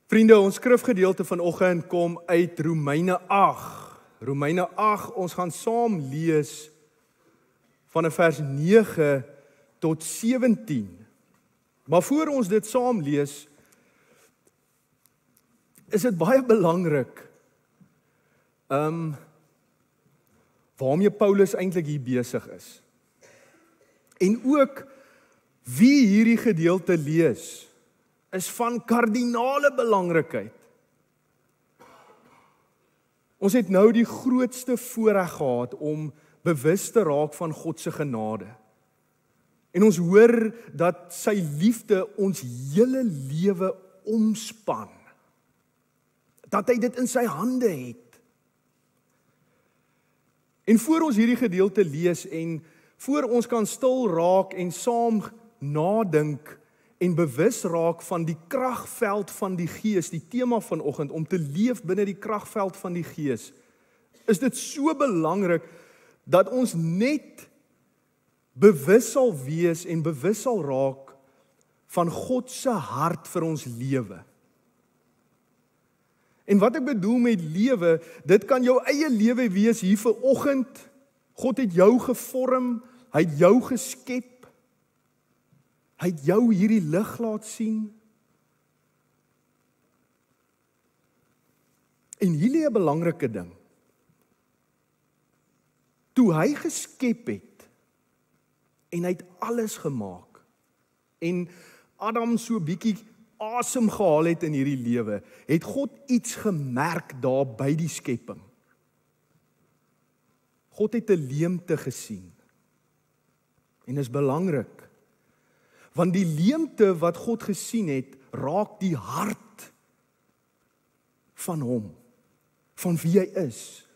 Vriende, ons skrifgedeelte vanoggend kom uit Romeine 8. Romeine 8, ons gaan saam lees van vers 9 tot 17. Maar voor ons dit saam lees, is dit baie belangrik waarmee Paulus eintlik hier besig is. En ook wie hierdie gedeelte lees, is van kardinale belangrikheid. Ons het nou die grootste voorreg gehad om bewus te raak van God se genade. En ons hoor dat sy liefde ons hele lewe omspan. Dat hy dit in sy hande het. En voor ons hierdie gedeelte lees en voor ons kan stil raak en saam nadink en bewus raak van die kragveld van die Gees, die tema vanoggend, om te leef binne die kragveld van die Gees, is dit so belangrik dat ons net bewus sal wees en bewus sal raak van God se hart vir ons lewe. En wat ek bedoel met lewe, dit kan jou eie lewe wees hier vanoggend. God het jou gevorm, hy het jou geskep, hy het jou hierdie lig laat sien. En hier lê 'n belangrike ding. Toe hy geskep het, en hy het alles gemaak, en Adam so bietjie asem gehaal het in hierdie lewe, het God iets gemerk daar by die skepping. God het 'n leemte gesien. En is belangrik, want die leemte wat God gesien het, raak die hart van hom, van wie hy is.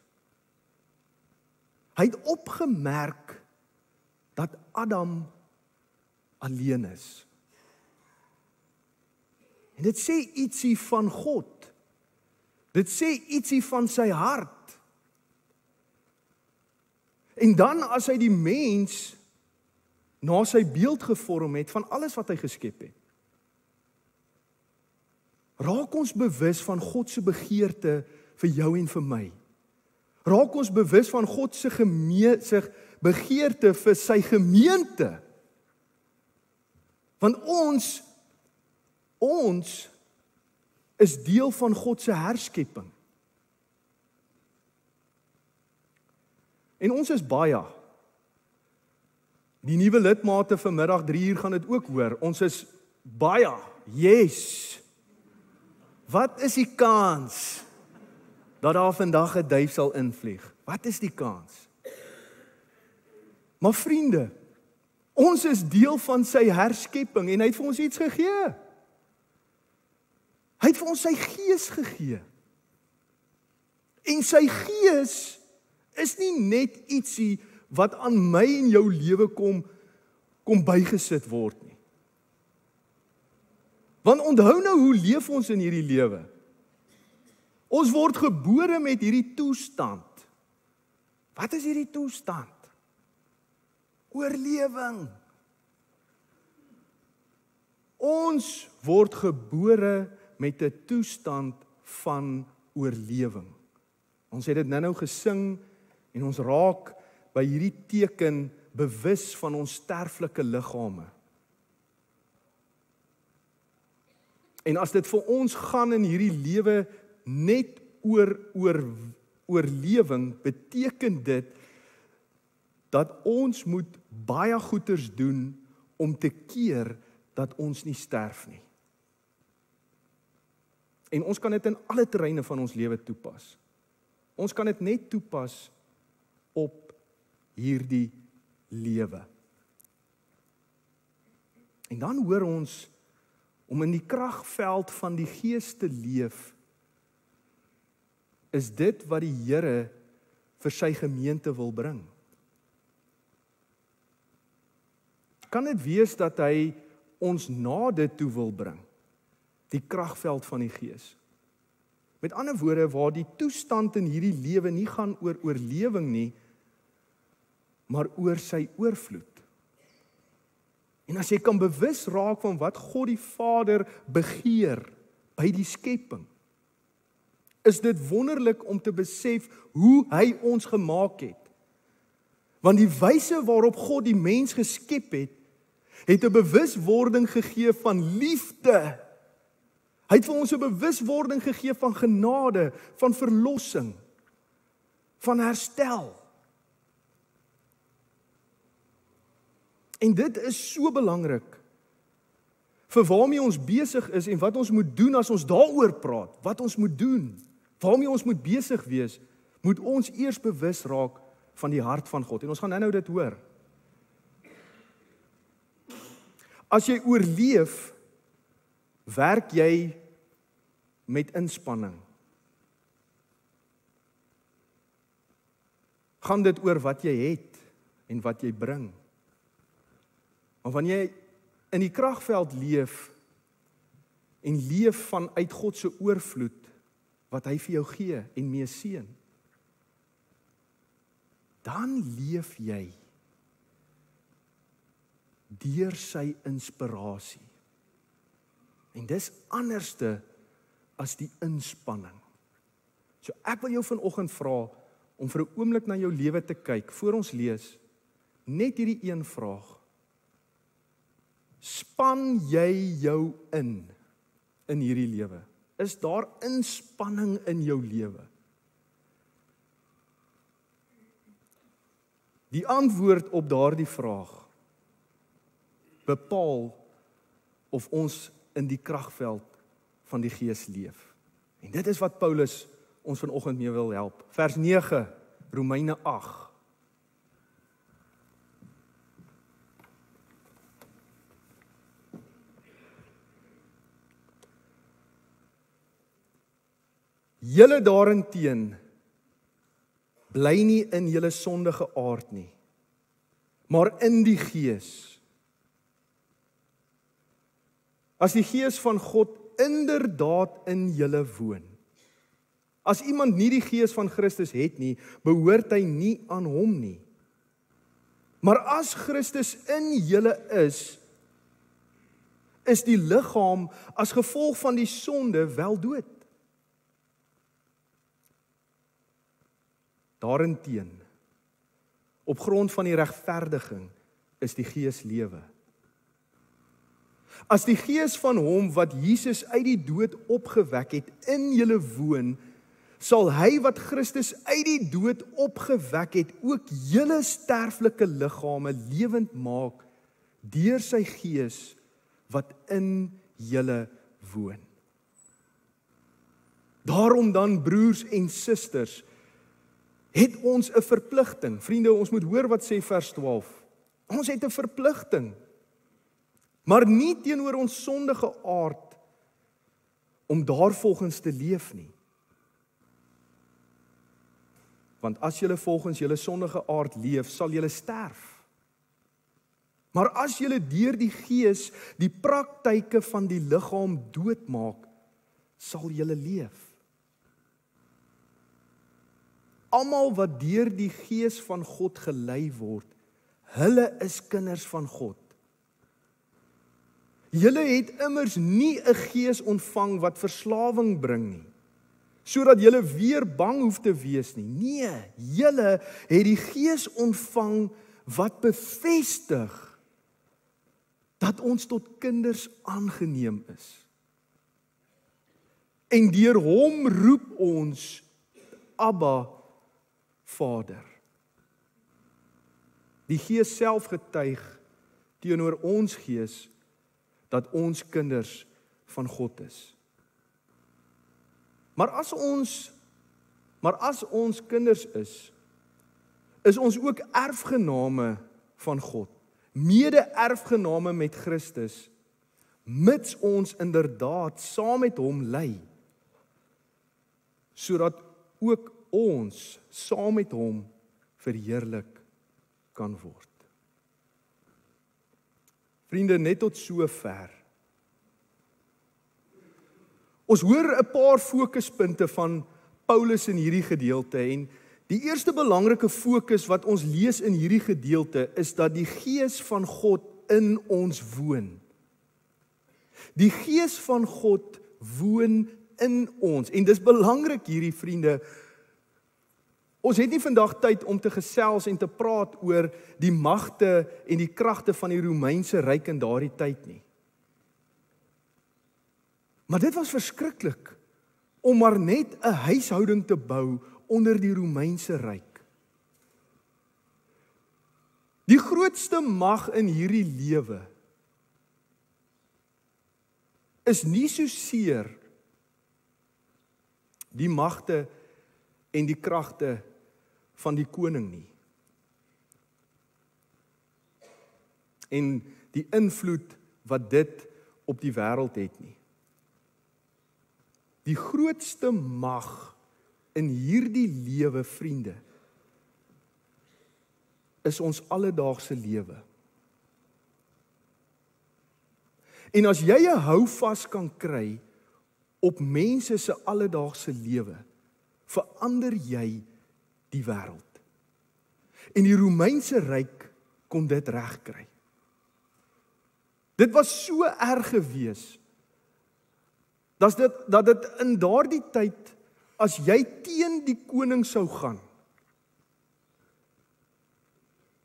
Hy het opgemerk dat Adam alleen is. En dit sê ietsie van God. Dit sê ietsie van sy hart. En dan as hy die mens na sy beeld gevorm het van alles wat hy geskep het, raak ons bewus van God se begeerte vir jou en vir my. Raak ons bewus van God se begeerte vir sy gemeente. Want ons is deel van God se herskepping. En ons is baie. Die nuwe lidmate vanmiddag 3:00 gaan dit ook hoor. Ons is baie. Yes. Wat is die kans dat daar vandag 'n duif sal invlieg? Wat is die kans? Maar vriende, ons is deel van sy herskepping en hy het vir ons iets gegee. Hy het vir ons sy Gees gegee. En sy Gees is nie net ietsie wat aan my en jou lewe kom bygesit word nie. Want onthou nou, hoe leef ons in hierdie lewe? Ons word gebore met hierdie toestand. Wat is hierdie toestand? Oorlewing. Ons word gebore met 'n toestand van oorlewing. Ons het dit nou gesing en ons raak by hierdie teken bewus van ons sterflike liggame. En as dit vir ons gaan in hierdie lewe net oor oorlewing, beteken dit dat ons moet baie goeders doen om te keer dat ons nie sterf nie. En ons kan dit in alle terreine van ons lewe toepas. Ons kan dit net toepas op hierdie lewe. En dan hoor ons om in die kragveld van die Gees te leef, is dit wat die Here vir sy gemeente wil bring. Kan dit wees dat hy ons na dit toe wil bring? Die kragveld van die Gees. Met ander woorde, waar die toestand in hierdie lewe nie gaan oor oorlewing nie, maar oor sy oorvloed. En as jy kan bewus raak van wat God die Vader begeer by die skepping. Is dit wonderlik om te besef hoe hy ons gemaak het. Want die wyse waarop God die mens geskep het 'n bewuswording gegee van liefde. Hy het vir ons 'n bewuswording gegee van genade, van verlossing, van herstel. En dit is so belangrik vir waarmee ons besig is en wat ons moet doen as ons daaroor praat. Wat ons moet doen, waarmee ons moet besig wees, moet ons eers bewus raak van die hart van God. En ons gaan nou dit hoor. As jy oorleef, werk jy met inspanning. Gaan dit oor wat jy het en wat jy bring. Maar wanneer jy in die kragveld leef en leef vanuit God se oorvloed wat hy vir jou gee en mee seën, dan leef jy deur sy inspirasie. En dis anderste as die inspanning. So ek wil jou vanoggend vra om vir 'n oomblik na jou lewe te kyk voor ons lees, net hierdie een vraag. Span jy jou in hierdie lewe? Is daar inspanning in jou lewe? Die antwoord op daardie vraag bepaal of ons in die kragveld van die Gees leef. En dit is wat Paulus ons vanoggend mee wil help. Vers 9, Romeine 8. Julle daarenteen bly nie in julle sondige aard nie, maar in die Gees. As die Gees van God inderdaad in julle woon. As iemand nie die Gees van Christus het nie, behoort hy nie aan hom nie. Maar as Christus in julle is die liggaam as gevolg van die sonde wel dood. Daarenteen, op grond van die regverdiging, is die Gees lewe. As die Gees van hom wat Jesus uit die dood opgewek het in julle woon, sal hy wat Christus uit die dood opgewek het ook julle sterflike liggame lewend maak deur sy Gees wat in julle woon. Daarom dan, broers en susters, het ons 'n verpligting. Vriende, ons moet hoor wat sê vers 12. Ons het 'n verpligting, maar nie teenoor ons sondige aard om daarvolgens te leef nie. Want as julle volgens julle sondige aard leef, sal julle sterf. Maar as julle deur die Gees die praktyke van die liggaam doodmaak, sal julle leef. Almal wat deur die Gees van God gelei word, hulle is kinders van God. Julle het immers nie 'n gees ontvang wat verslawing bring nie, sodat julle weer bang hoef te wees nie. Nee, julle het die Gees ontvang wat bevestig dat ons tot kinders aangeneem is. En deur hom roep ons Abba, Vader. Die Gees self getuig teenoor ons gees dat ons kinders van God is. Maar as ons kinders is ons ook erfgename van God, mede-erfgename met Christus, mits ons inderdaad saam met hom ly, sodat ook ons saam met hom verheerlik kan word. Vriende, net tot sover. Ons hoor 'n paar fokuspunte van Paulus in hierdie gedeelte en die eerste belangrike fokus wat ons lees in hierdie gedeelte is dat die Gees van God in ons woon. Die Gees van God woon in ons. En dis belangrik hierdie vriende. Ons het nie vandag tyd om te gesels en te praat oor die magte en die kragte van die Romeinse ryk in daardie tyd nie. Maar dit was verskriklik om maar net 'n huishouding te bou onder die Romeinse ryk. Die grootste mag in hierdie lewe is nie soseer die magte en die kragte van die koning nie. En die invloed wat dit op die wêreld het nie. Die grootste mag in hierdie lewe, vriende, is ons alledaagse lewe. En as jy 'n houvas kan kry op mense se alledaagse lewe, verander jy die wêreld. En die Romeinse ryk kon dit regkry. Dit was so erg gewees, dat dit in daardie tyd, as jy teen die koning sou gaan,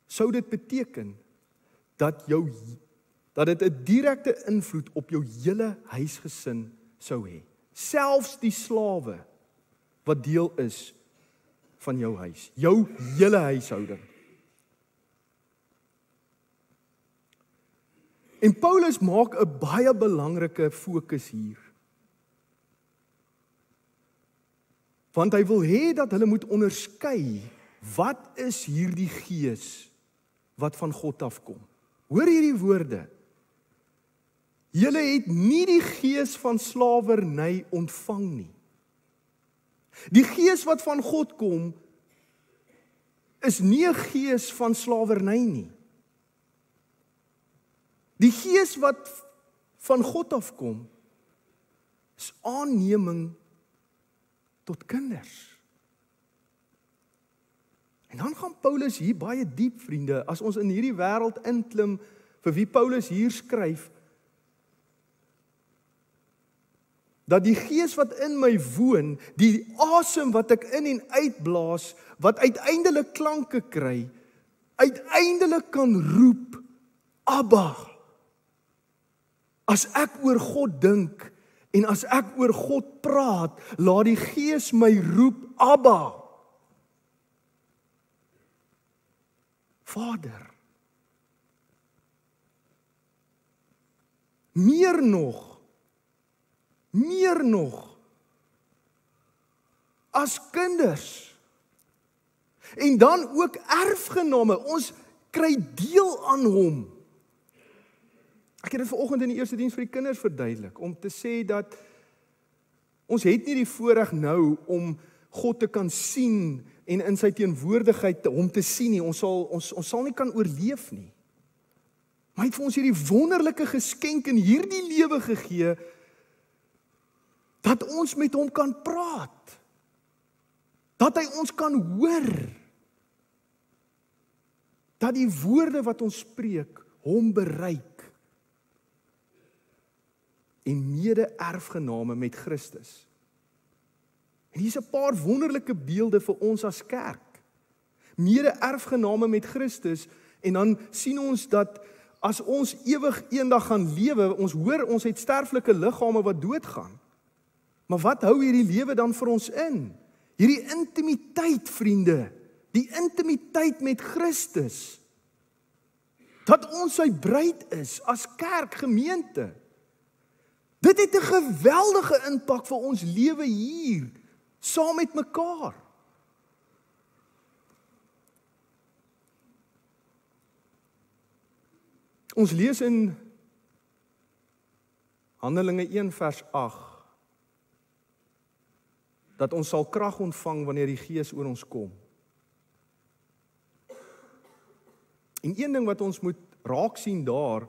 sou dit beteken dat dit 'n direkte invloed op jou hele huisgesin sou hê. Selfs die slawe wat deel is van jou huis, jou hele huishouding. En Paulus maak 'n baie belangrike fokus hier. Want hy wil hê dat hulle moet onderskei, wat is hierdie gees wat van God afkom? Hoor hierdie woorde. Julle het nie die gees van slawerny ontvang nie. Die gees wat van God kom, is nie 'n gees van slawerny nie. Die gees wat van God afkom, is aanneming tot kinders. En dan gaan Paulus hier baie diep, vriende, as ons in hierdie wêreld inklim, vir wie Paulus hier skryf, dat die gees wat in my woon, die asem wat ek in en uitblaas, wat uiteindelik klanke kry, uiteindelik kan roep, Abba. As ek oor God dink, en as ek oor God praat, laat die gees my roep, Abba. Vader. Meer nog, as kinders, en dan ook erfgename, ons kry deel aan hom. Ek het dit vanoggend in die eerste diens vir die kinders verduidelik, om te sê dat ons het nie die voorreg nou om God te kan sien en in sy teenwoordigheid hom te sien nie. Ons sal nie kan oorleef nie. Maar hy het vir ons hierdie wonderlike geskenk in hierdie lewe gegee, dat ons met hom kan praat. Dat hy ons kan hoor. Dat die woorde wat ons spreek, hom bereik. En mede-erfgename met Christus. En hier is 'n paar wonderlike beelde vir ons as kerk. Mede-erfgename met Christus, en dan sien ons dat as ons ewig eendag gaan lewe, ons hoor ons het sterflike liggame wat doodgaan. Maar wat hou hierdie lewe dan vir ons in? Hierdie intimiteit, vriende, die intimiteit met Christus. Dat ons sy bruid is as kerk, gemeente. Dit het 'n geweldige impak vir ons lewe hier, saam met mekaar. Ons lees in Handelinge 1 vers 8, dat ons sal krag ontvang wanneer die Gees oor ons kom. En een ding wat ons moet raak sien daar,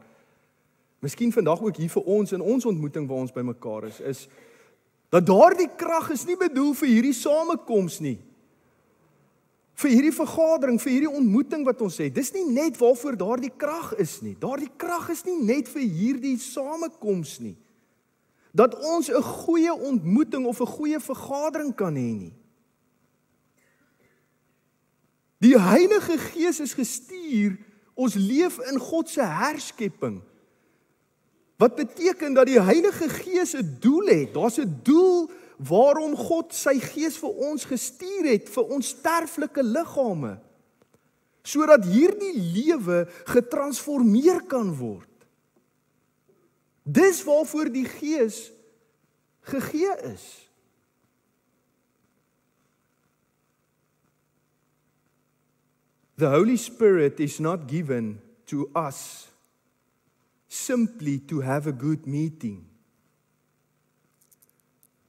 miskien vandag ook hier vir ons in ons ontmoeting waar ons by mekaar is dat daardie krag is nie bedoel vir hierdie samekoms nie. Vir hierdie vergadering, vir hierdie ontmoeting wat ons het. Dis nie net waarvoor daardie krag is nie. Daardie krag is nie net vir hierdie samekoms nie. dat ons 'n goeie ontmoeting of 'n goeie vergadering kan hê nie. Die Heilige Gees is gestuur, ons leef in God se herskepping. Wat beteken dat die Heilige Gees 'n doel het. Daar's 'n doel waarom God sy Gees vir ons gestuur het, vir ons sterflike liggame, sodat hierdie lewe getransformeer kan word. Dis waarvoor die Gees gegee is. The Holy Spirit is not given to us simply to have a good meeting,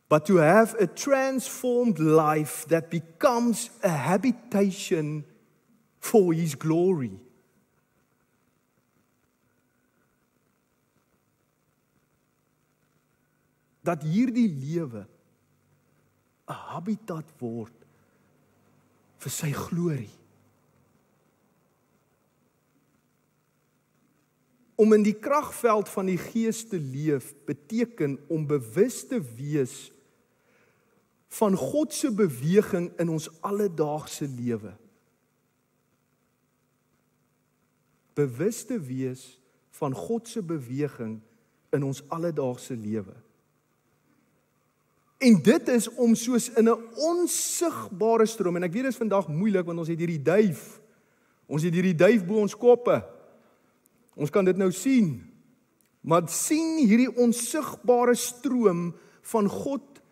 but to have a transformed life that becomes a habitation for His glory. Dat hierdie lewe 'n habitat word vir sy glorie. Om in die kragveld van die Gees te leef beteken om bewus te wees van God se beweging in ons alledaagse lewe. Bewus te wees van God se beweging in ons alledaagse lewe. En dit is om soos in 'n onsigbare stroom, en ek weet dit is vandag moeilik want ons het hierdie duif. Ons het hierdie duif bo ons koppe. Ons kan dit nou sien. Maar sien hierdie onsigbare stroom van God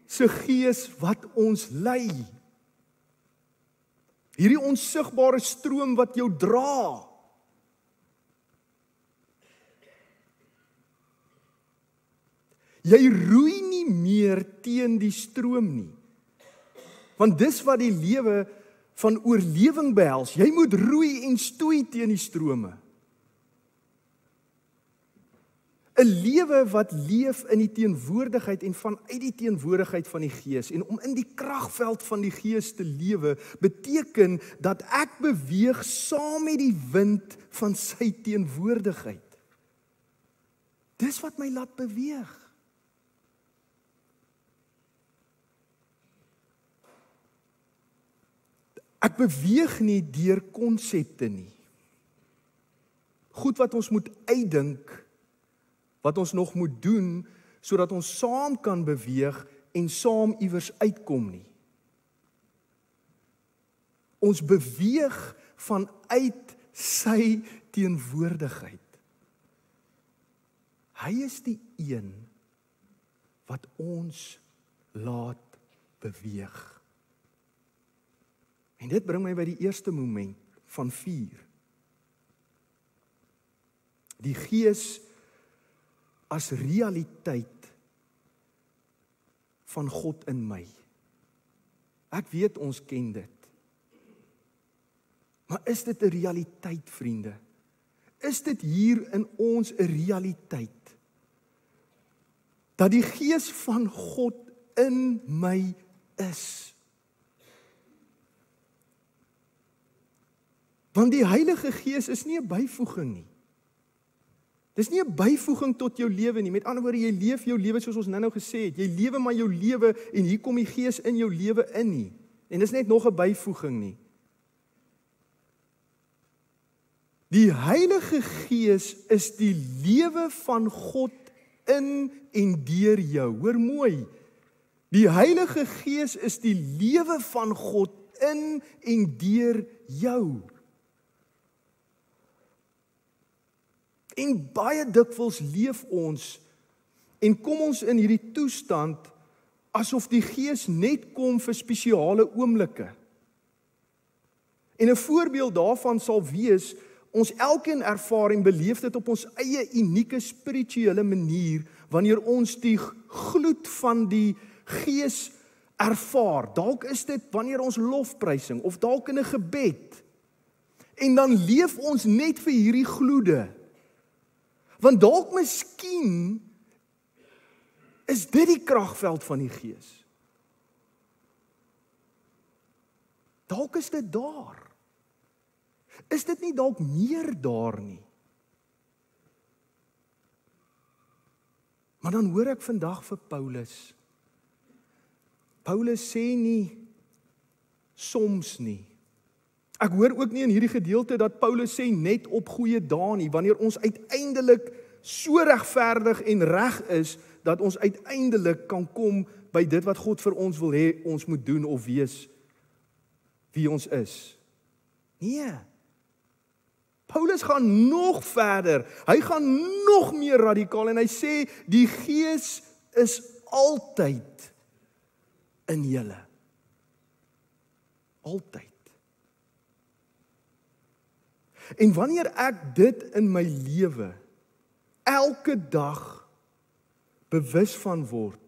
se Gees wat ons lei. Hierdie onsigbare stroom wat jou dra. Jy roei nie meer teen die stroom nie. Want dis wat die lewe van oorlewing behels. Jy moet roei en stoei teen die strome. 'n lewe wat leef in die teenwoordigheid en vanuit die teenwoordigheid van die Gees. En om in die kragveld van die Gees te lewe, beteken dat ek beweeg saam met die wind van sy teenwoordigheid. Dis wat my laat beweeg. Ek beweeg nie deur konsepte nie. Goed wat ons moet uitdink, wat ons nog moet doen, sodat ons saam kan beweeg en saam iewers uitkom nie. Ons beweeg vanuit sy teenwoordigheid. Hy is die een wat ons laat beweeg. En dit bring my by die eerste moment van 4. Die Gees as realiteit van God in my. Ek weet ons ken dit. Maar is dit 'n realiteit, vriende? Is dit hier in ons 'n realiteit? Dat die Gees van God in my is. Want die Heilige Gees is nie 'n byvoeging nie. Dis nie 'n byvoeging tot jou lewe nie. Met ander woorde, jy leef jou lewe soos ons nou gesê het. Jy lewe maar jou lewe en hier kom die Gees in jou lewe in nie. En dis net nog 'n byvoeging nie. Die Heilige Gees is die lewe van God in en deur jou. Hoor mooi. Die Heilige Gees is die lewe van God in en deur jou. En baie dikwels leef ons en kom ons in hierdie toestand asof die Gees net kom vir spesiale oomblikke. En 'n voorbeeld daarvan sal wees, ons elkeen ervaar en beleef dit op ons eie unieke spirituele manier wanneer ons die gloed van die Gees ervaar. Dalk is dit wanneer ons lofprysing of dalk in 'n gebed. En dan leef ons net vir hierdie gloede. Want dalk miskien is dit die kragveld van die Gees. Dalk is dit daar. Is dit nie dalk meer daar nie? Maar dan hoor ek vandag vir Paulus. Paulus sê nie soms nie. Ek hoor ook nie in hierdie gedeelte dat Paulus sê net op goeie dae nie, wanneer ons uiteindelik so regverdig en reg is, dat ons uiteindelik kan kom by dit wat God vir ons wil hê ons moet doen of wees wie ons is. Nee. Paulus gaan nog verder. Hy gaan nog meer radikaal en hy sê die Gees is altyd in julle. Altyd. En wanneer ek dit in my lewe elke dag bewus van word,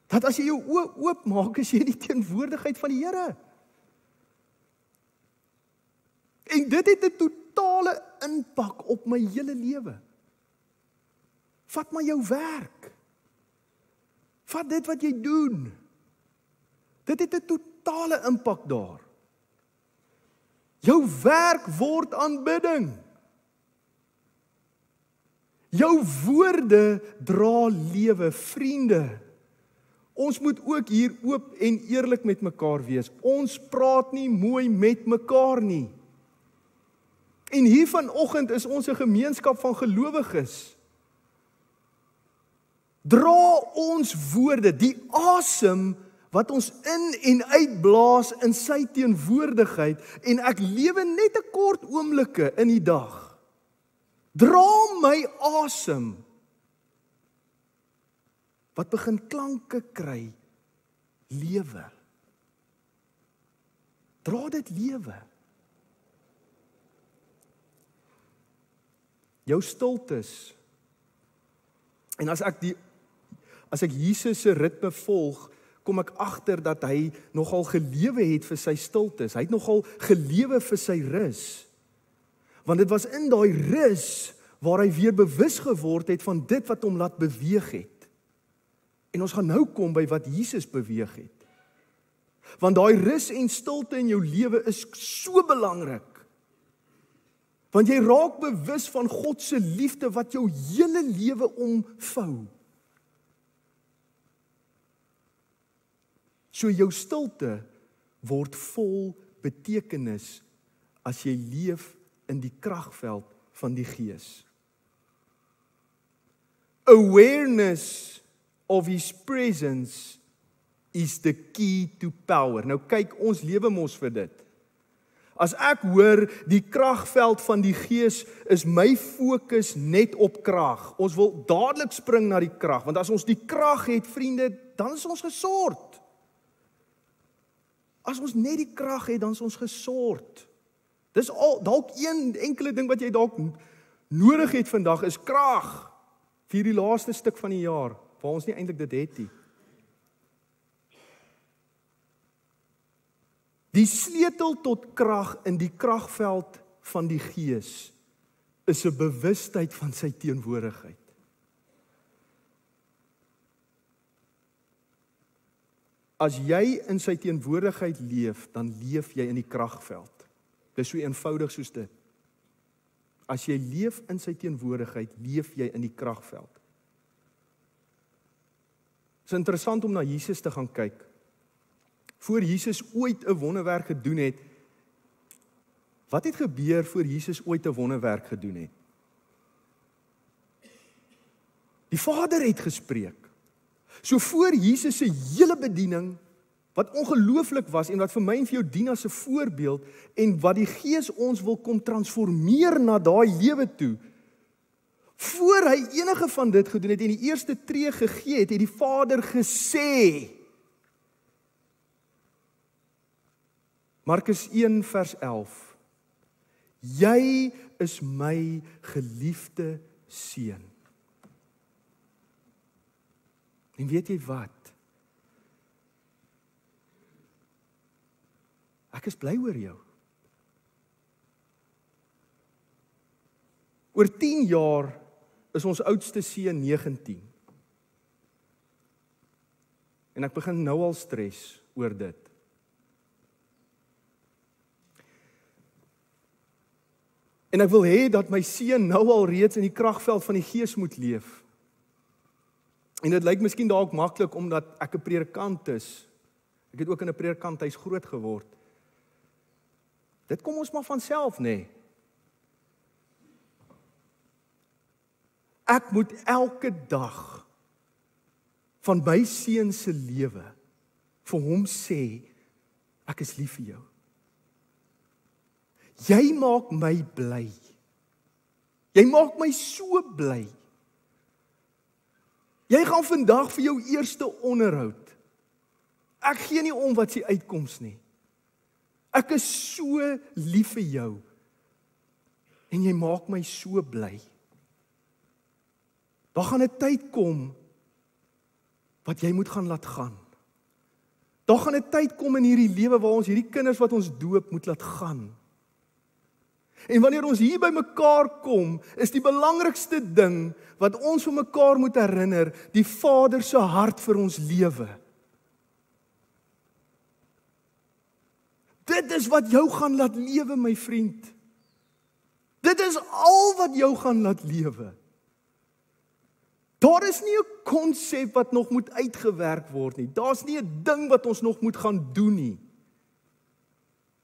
dat as jy jou oë oopmaak, is jy in die teenwoordigheid van die Here. En dit het 'n totale impak op my hele lewe. Vat maar jou werk. Vat dit wat jy doen. Dit het 'n totale impak daar. Jou werk word aanbidding. Jou woorde dra lewe, vriende. Ons moet ook hier oop en eerlik met mekaar wees. Ons praat nie mooi met mekaar nie. En hier vanoggend is ons 'n gemeenskap van gelowiges. Dra ons woorde, die asem wat ons in en uitblaas in sy teenwoordigheid, en ek lewe net 'n kort oomblikke in die dag. Dra my asem wat begin klanke kry, lewe. Dra dit lewe. Jou stiltes. En as ek Jesus se ritme volg, kom ek agter dat hy nogal gelewe het vir sy stiltes. Hy het nogal gelewe vir sy rus. Want dit was in daai rus waar hy weer bewus geword het van dit wat hom laat beweeg het. En ons gaan nou kom by wat Jesus beweeg het. Want daai rus en stilte in jou lewe is so belangrik. Want jy raak bewus van God se liefde wat jou hele lewe omvou. So jou stilte word vol betekenis as jy leef in die kragveld van die Gees. Awareness of His presence is the key to power. Nou kyk, ons lewe mos vir dit. As ek hoor die kragveld van die Gees, is my fokus net op krag. Ons wil dadelik spring na die krag, want as ons die krag het, vriende, dan is ons gesort. As ons net die krag het, dan is ons gesort. Dis al dalk een enkele ding wat jy dalk nodig het vandag is krag vir die laaste stuk van die jaar, waar ons nie eintlik dit het nie. Die sleutel tot krag in die kragveld van die Gees is 'n bewustheid van sy teenwoordigheid. As jy in sy teenwoordigheid leef, dan leef jy in die kragveld. Dis so eenvoudig soos dit. As jy leef in sy teenwoordigheid, leef jy in die kragveld. Dit is interessant om na Jesus te gaan kyk. Voor Jesus ooit 'n wonderwerk gedoen het, wat het gebeur voor Jesus ooit 'n wonderwerk gedoen het? Die Vader het gespreek. So voor Jesus se hele bediening, wat ongelooflik was en wat vir my en vir jou dien as 'n voorbeeld, en wat die Gees ons wil kom transformeer na daai lewe toe, voor hy enige van dit gedoen het en die eerste tree gegee het, het die Vader gesê, Markus 1 vers 11, jy is my geliefde seun. En weet jy wat? Ek is bly oor jou. Oor 10 jaar is ons oudste seun 19. En ek begin nou al stres oor dit. En ek wil hê dat my seun nou al reeds in die kragveld van die Gees moet leef. En dit lyk miskien dalk maklik omdat ek 'n predikant is. Ek het ook in 'n predikanthuis groot geword. Dit kom ons maar van self, nê? Ek moet elke dag van my seun se lewe vir hom sê, ek is lief vir jou. Jy maak my bly. Jy maak my so bly. Jy gaan vandag vir jou eerste onderhoud. Ek gee nie om wat se uitkoms nie. Ek is so lief vir jou. En jy maak my so bly. Daar gaan 'n tyd kom wat jy moet gaan laat gaan. Daar gaan 'n tyd kom in hierdie lewe waar ons hierdie kinders wat ons doop moet laat gaan. En wanneer ons hier by mekaar kom, is die belangrikste ding wat ons vir mekaar moet herinner, die Vader se hart vir ons lewe. Dit is wat jou gaan laat lewe, my vriend. Dit is al wat jou gaan laat lewe. Daar is nie 'n konsep wat nog moet uitgewerk word nie. Daar's nie 'n ding wat ons nog moet gaan doen nie.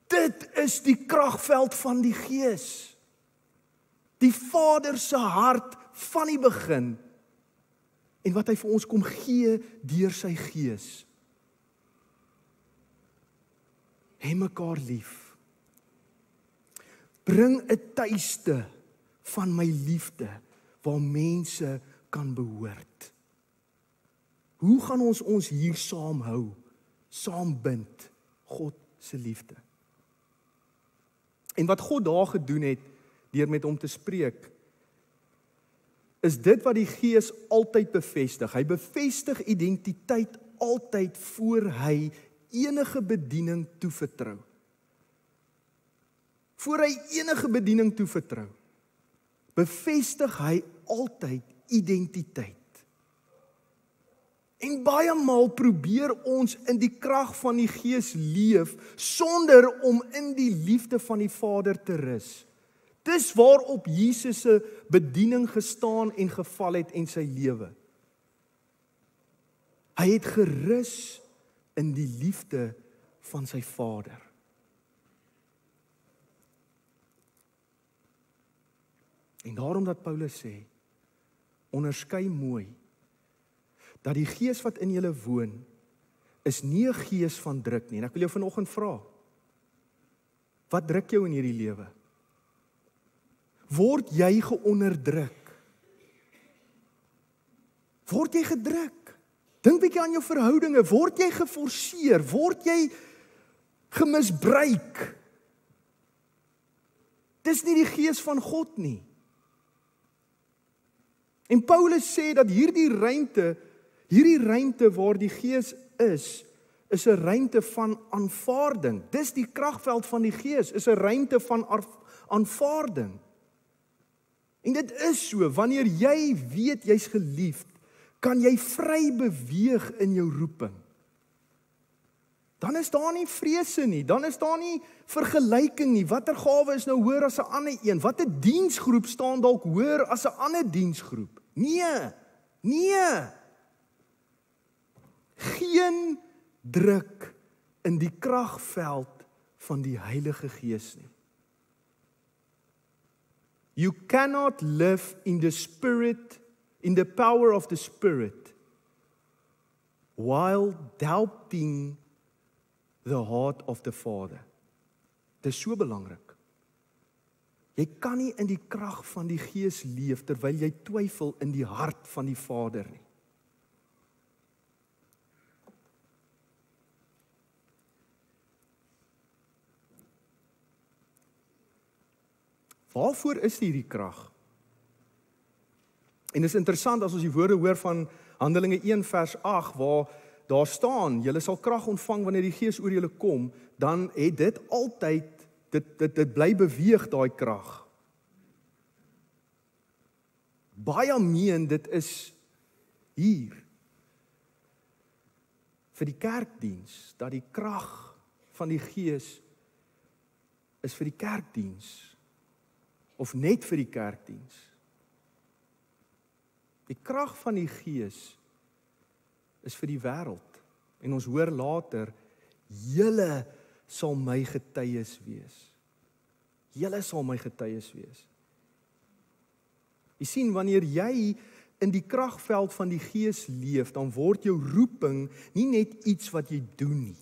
Dit is die kragveld van die Gees. Die Vader se hart van die begin. En wat hy vir ons kom gee deur sy Gees. Hê mekaar lief. Bring 'n tuiste van my liefde waar mense kan behoort. Hoe gaan ons hier saam hou, saam bind, God se liefde? En wat God daar gedoen het, deur met hom te spreek, is dit wat die Gees altyd bevestig. Hy bevestig identiteit altyd voor hy enige bediening toevertrou. Voor hy enige bediening toevertrou, bevestig hy altyd identiteit. En baie maal probeer ons in die krag van die Gees leef, sonder om in die liefde van die Vader te rus. Dis waarop Jesus se bediening gestaan en geval het en sy lewe. Hy het gerus in die liefde van sy Vader. En daarom dat Paulus sê, onderskei mooi, dat die Gees wat in julle woon, is nie 'n gees van druk nie. En ek wil jou vanoggend vra, wat druk jou in hierdie lewe? Word jy geonderdruk? Word jy gedruk? Dink bietjie aan jou verhoudinge, word jy geforseer? Word jy gemisbruik? Dis nie die Gees van God nie. En Paulus sê dat hierdie ruimte waar die Gees is 'n ruimte van aanvaarding. Dis die kragveld van die Gees, is 'n ruimte van aanvaarding. En dit is so, wanneer jy weet jy's geliefd, kan jy vry beweeg in jou roeping. Dan is daar nie vrese nie, dan is daar nie vergelyking nie. Watter gawe is nou hoër as 'n ander een? Watter diensgroep staan dalk hoër as 'n ander diensgroep? Nee. Geen druk in die kragveld van die Heilige Gees nie. You cannot live in the Spirit, in the power of the Spirit, while doubting the heart of the Father. Dit is so belangrik. Jy kan nie in die krag van die Gees leef terwyl jy twyfel in die hart van die Vader nie. Waarvoor is hierdie krag? En dit is interessant as ons die woorde hoor van Handelinge 1 vers 8 waar daar staan, julle sal krag ontvang wanneer die Gees oor julle kom, dan het dit altyd, dit bly beweeg daai krag. Baie meen dit is hier vir die kerkdiens, dat die krag van die Gees is vir die kerkdiens. of net vir die kerkdiens. Die krag van die Gees is vir die wêreld. En ons hoor later, julle sal my getuies wees. Julle sal my getuies wees. Jy sien, wanneer jy in die kragveld van die Gees leef, dan word jou roeping nie net iets wat jy doen nie.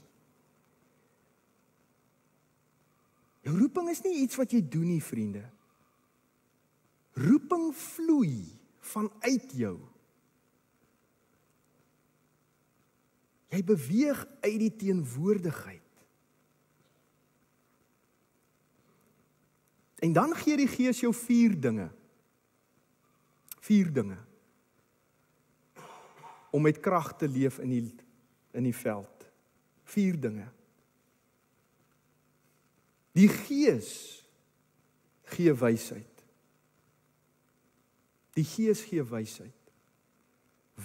Jou roeping is nie iets wat jy doen nie, vriende. Roeping vloei vanuit jou. Jy beweeg uit die teenwoordigheid. En dan gee die Gees jou 4 dinge. 4 dinge. Om met krag te leef in die veld. 4 dinge. Die Gees gee wysheid. Die Gees gee wysheid.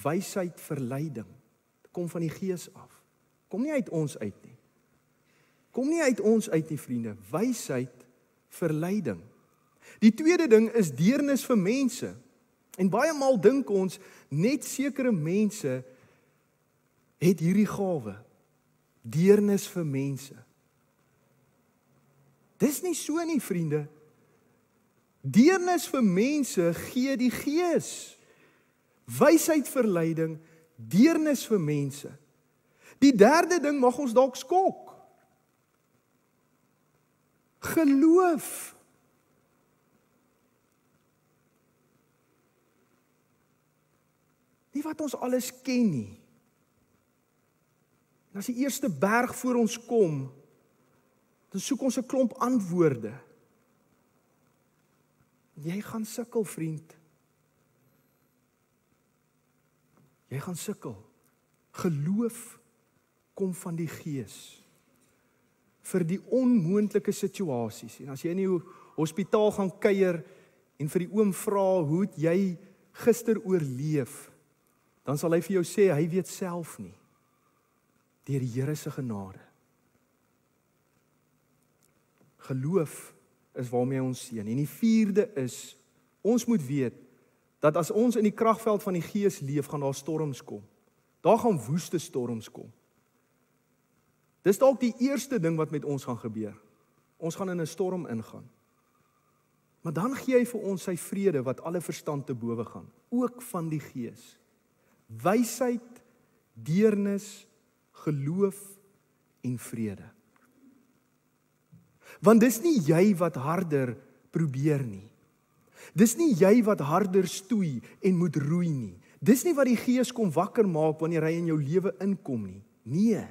Wysheid vir leiding. Dit kom van die Gees af. Kom nie uit ons uit nie. Kom nie uit ons uit nie, vriende. Wysheid vir leiding. Die tweede ding is deernis vir mense. En baie maal dink ons, net sekere mense het hierdie gawe. Deernis vir mense. Dis nie so nie, vriende. Deernis vir mense gee die Gees. Wysheid vir leiding, deernis vir mense. Die derde ding mag ons dalk skok. Geloof. Nie wat ons alles ken nie. En as die eerste berg voor ons kom, dan soek ons 'n klomp antwoorde. Jy gaan sukkel, vriend. Jy gaan sukkel. Geloof kom van die Gees. Vir die onmoontlike situasies. En as jy in die hospitaal gaan kuier en vir die oom vra, hoe het jy gister oorleef? Dan sal hy vir jou sê, hy weet self nie. Deur die Here se genade. Geloof is waarmee ons seën. En die vierde is, ons moet weet, dat as ons in die kragveld van die Gees leef, gaan daar storms kom. Daar gaan woeste storms kom. Dis dalk die eerste ding wat met ons gaan gebeur. Ons gaan in 'n storm ingaan. Maar dan gee hy vir ons sy vrede wat alle verstand te bowe gaan, ook van die Gees. Wysheid, deernis, geloof en vrede. Want dis nie jy wat harder probeer nie. Dis nie jy wat harder stoei en moet roei nie. Dis nie wat die Gees kom wakker maak wanneer hy in jou lewe inkom nie. Nee.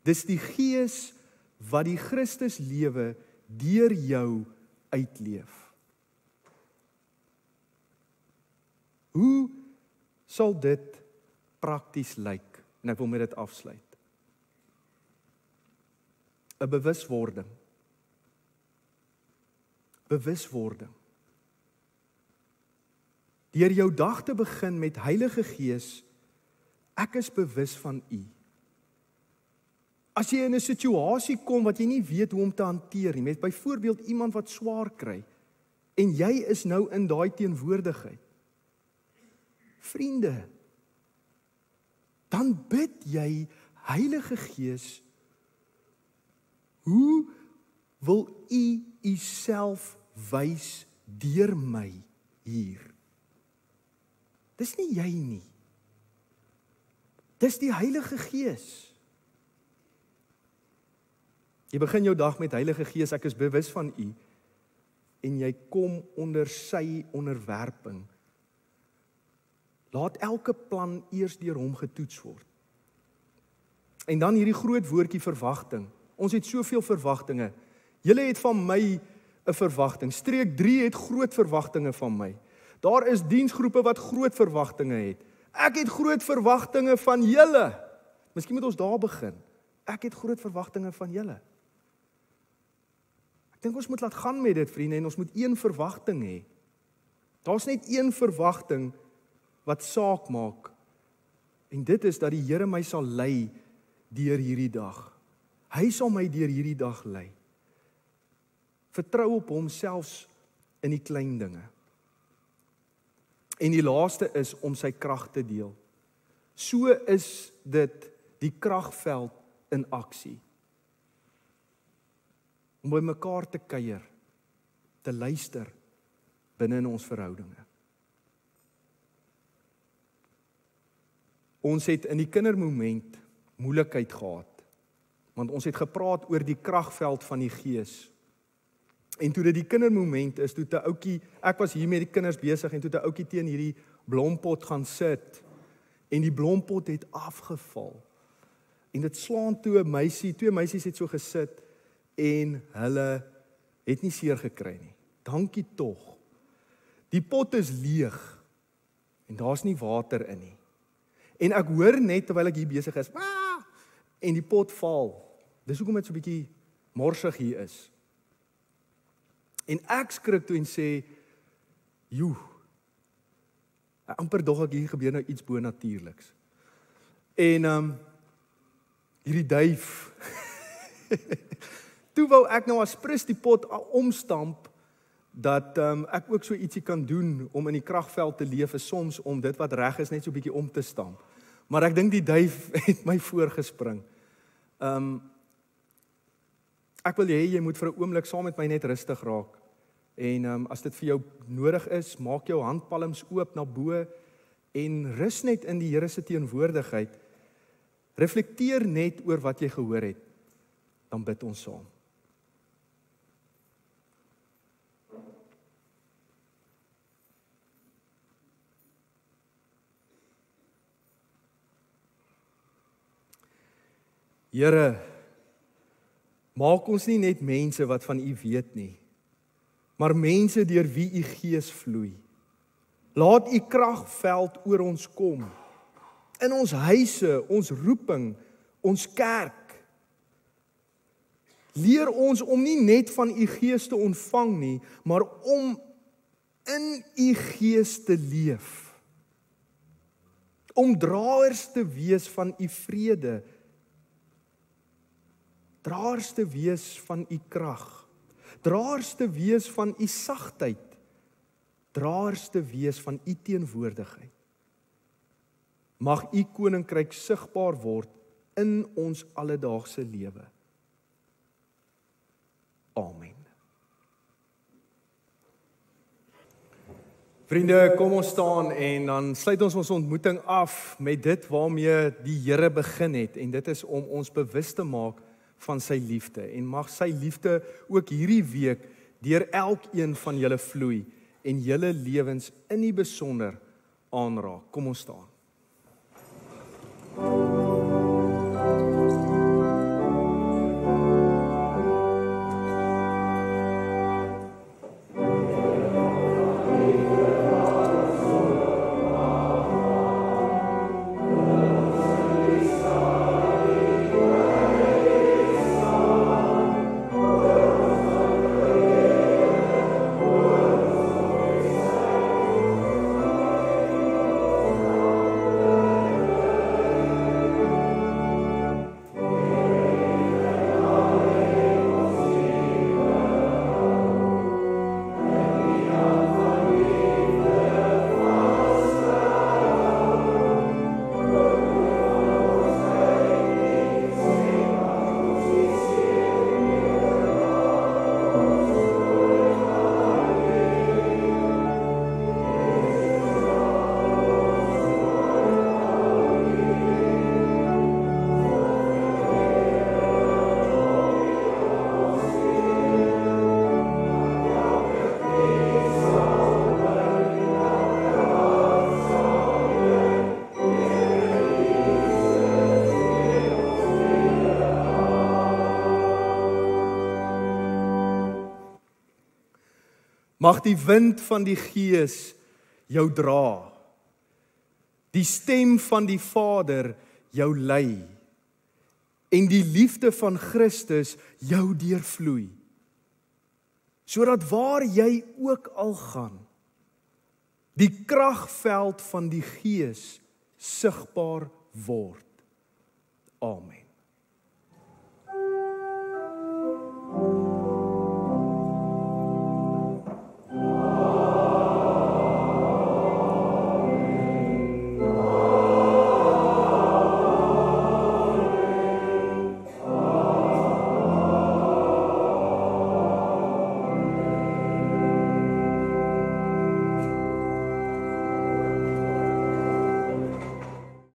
Dis die Gees wat die Christus lewe deur jou uitleef. Hoe sal dit prakties lyk? En ek wil met dit afsluit. 'n bewuswording. Bewuswording. Deur jou dag te begin met Heilige Gees, ek is bewus van U. As jy in 'n situasie kom wat jy nie weet hoe om te hanteer nie, met byvoorbeeld iemand wat swaar kry, en jy is nou in daai teenwoordigheid. Vriende, dan bid jy, Heilige Gees, hoe wil U Uself wys deur my hier? Dis nie jy nie. Dis die Heilige Gees. Jy begin jou dag met Heilige Gees, ek is bewus van U, en jy kom onder sy onderwerping. Laat elke plan eers deur hom getoets word. En dan hierdie groot woordjie verwagting. Ons het soveel verwagtinge. Julle het van my 'n verwagting. Streek 3 het groot verwagtinge van my. Daar is diensgroepe wat groot verwagtinge het. Ek het groot verwagtinge van julle. Miskien moet ons daar begin. Ek het groot verwagtinge van julle. Ek dink ons moet laat gaan met dit, vriende, en ons moet een verwagting hê. Daar's net een verwagting wat saak maak. En dit is dat die Here my sal lei deur hierdie dag. Hy sal my deur hierdie dag lei. Vertrou op hom selfs in die klein dinge. En die laaste is om sy krag te deel. So is dit die kragveld in aksie. Om by mekaar te kuier, te luister binne in ons verhoudinge. Ons het in die kindermoment moeilikheid gehad, want ons het gepraat oor die kragveld van die Gees. En toe dit die kindermoment is, toe 'n ouetjie, ek was hier met die kinders besig, en toe 'n ouetjie teen hierdie blompot gaan sit, en die blompot het afgeval. En dit slaan toe 'n meisie, twee meisies het so gesit, en hulle het nie seer gekry nie. Dankie tog. Die pot is leeg, en daar's nie water in nie. En ek hoor net, terwyl ek hier besig is, en die pot val. Dis hoekom dit so 'n bietjie morsig hier is. En ek skrik toe en sê, joe, amper dog ek hier gebeur nou iets bonatuurliks. En hierdie duif, toe wou ek nou as prins die pot omstamp, dat ek ook so ietsie kan doen om in die kragveld te leef, is soms om dit wat reg is net so 'n bietjie om te stamp. Maar ek dink die duif het my voorgespring. Ek wil hê jy moet vir 'n oomblik saam met my net rustig raak. En as dit vir jou nodig is, maak jou handpalms oop na bo en rus net in die Here se teenwoordigheid. Reflekteer net oor wat jy gehoor het. Dan bid ons saam. Here, maak ons nie net mense wat van U weet nie, maar mense deur wie U Gees vloei. Laat U kragveld oor ons kom, in ons huise, ons roeping, ons kerk. Leer ons om nie net van U Gees te ontvang nie, maar om in U Gees te leef. Om draers te wees van U vrede, draers te wees van U krag, draers te wees van U sagtheid, draers te wees van U teenwoordigheid. Mag U koninkryk sigbaar word in ons alledaagse lewe. Amen. Vriende, kom ons staan en dan sluit ons ontmoeting af met dit waarmee die Here begin het, en dit is om ons bewus te maak van sy liefde, en mag sy liefde ook hierdie week deur elkeen van julle vloei en julle lewens in die besonder aanraak. Kom ons staan. Mag die wind van die Gees jou dra, die stem van die Vader jou lei, en die liefde van Christus jou deurvloei, sodat waar jy ook al gaan, die kragveld van die Gees sigbaar word. Amen.